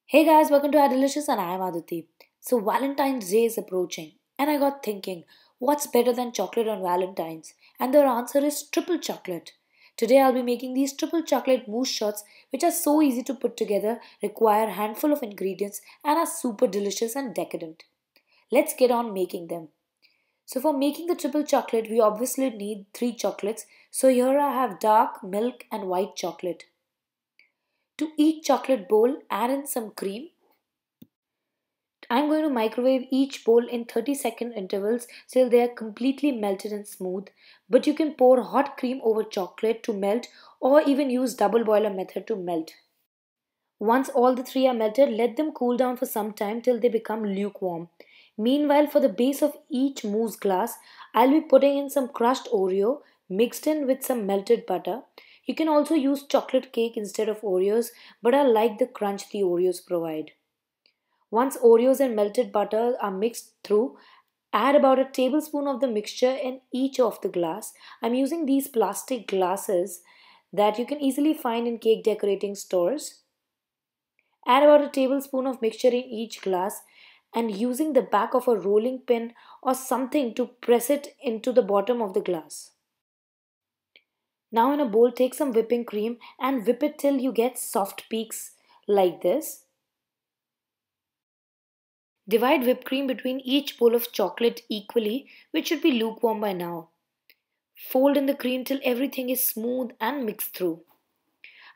Hey guys, welcome to our Delicious and I am Aditi. So Valentine's Day is approaching and I got thinking, what's better than chocolate on Valentine's? And their answer is triple chocolate. Today I'll be making these triple chocolate mousse shots which are so easy to put together, require a handful of ingredients and are super delicious and decadent. Let's get on making them. So for making the triple chocolate we obviously need 3 chocolates. So here I have dark, milk and white chocolate. To each chocolate bowl add in some cream. I'm going to microwave each bowl in 30-second intervals till they are completely melted and smooth. But you can pour hot cream over chocolate to melt or even use double boiler method to melt. Once all the three are melted, let them cool down for some time till they become lukewarm. Meanwhile, for the base of each mousse glass, I'll be putting in some crushed Oreo mixed in with some melted butter. You can also use chocolate cake instead of Oreos, but I like the crunch the Oreos provide. Once Oreos and melted butter are mixed through, add about a tablespoon of the mixture in each of the glass. I'm using these plastic glasses that you can easily find in cake decorating stores. Add about a tablespoon of mixture in each glass and using the back of a rolling pin or something to press it into the bottom of the glass. Now in a bowl take some whipping cream and whip it till you get soft peaks like this. Divide whipped cream between each bowl of chocolate equally, which should be lukewarm by now. Fold in the cream till everything is smooth and mixed through.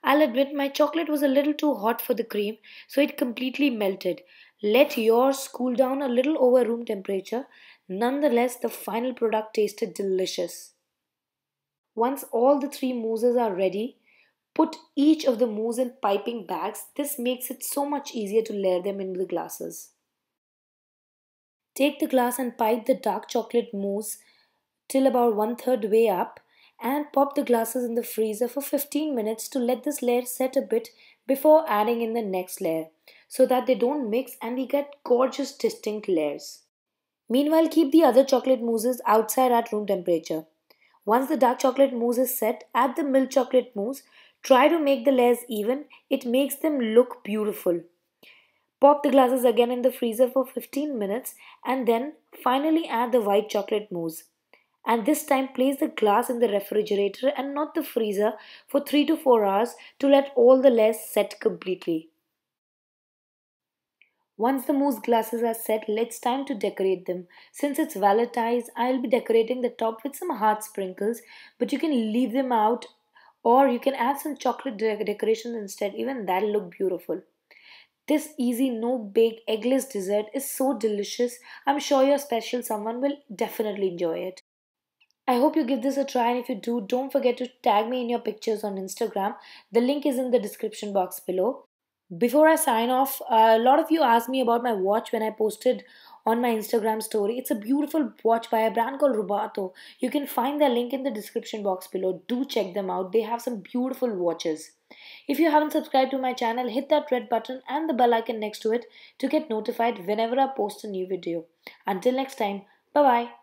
I'll admit my chocolate was a little too hot for the cream, so it completely melted. Let yours cool down a little over room temperature. Nonetheless, the final product tasted delicious. Once all the three mousses are ready, put each of the mousse in piping bags. This makes it so much easier to layer them into the glasses. Take the glass and pipe the dark chocolate mousse till about one third way up and pop the glasses in the freezer for 15 minutes to let this layer set a bit before adding in the next layer so that they don't mix and we get gorgeous distinct layers. Meanwhile, keep the other chocolate mousses outside at room temperature. Once the dark chocolate mousse is set, add the milk chocolate mousse. Try to make the layers even, it makes them look beautiful. Pop the glasses again in the freezer for 15 minutes and then finally add the white chocolate mousse. And this time place the glass in the refrigerator and not the freezer for 3 to 4 hours to let all the layers set completely. Once the mousse glasses are set, it's time to decorate them. Since it's Valentine's, I'll be decorating the top with some heart sprinkles, but you can leave them out or you can add some chocolate decorations instead. Even that'll look beautiful. This easy, no bake, eggless dessert is so delicious. I'm sure your special someone will definitely enjoy it. I hope you give this a try, and if you do, don't forget to tag me in your pictures on Instagram. The link is in the description box below. Before I sign off, a lot of you asked me about my watch when I posted on my Instagram story. It's a beautiful watch by a brand called Rubato. You can find their link in the description box below. Do check them out. They have some beautiful watches. If you haven't subscribed to my channel, hit that red button and the bell icon next to it to get notified whenever I post a new video. Until next time, bye bye.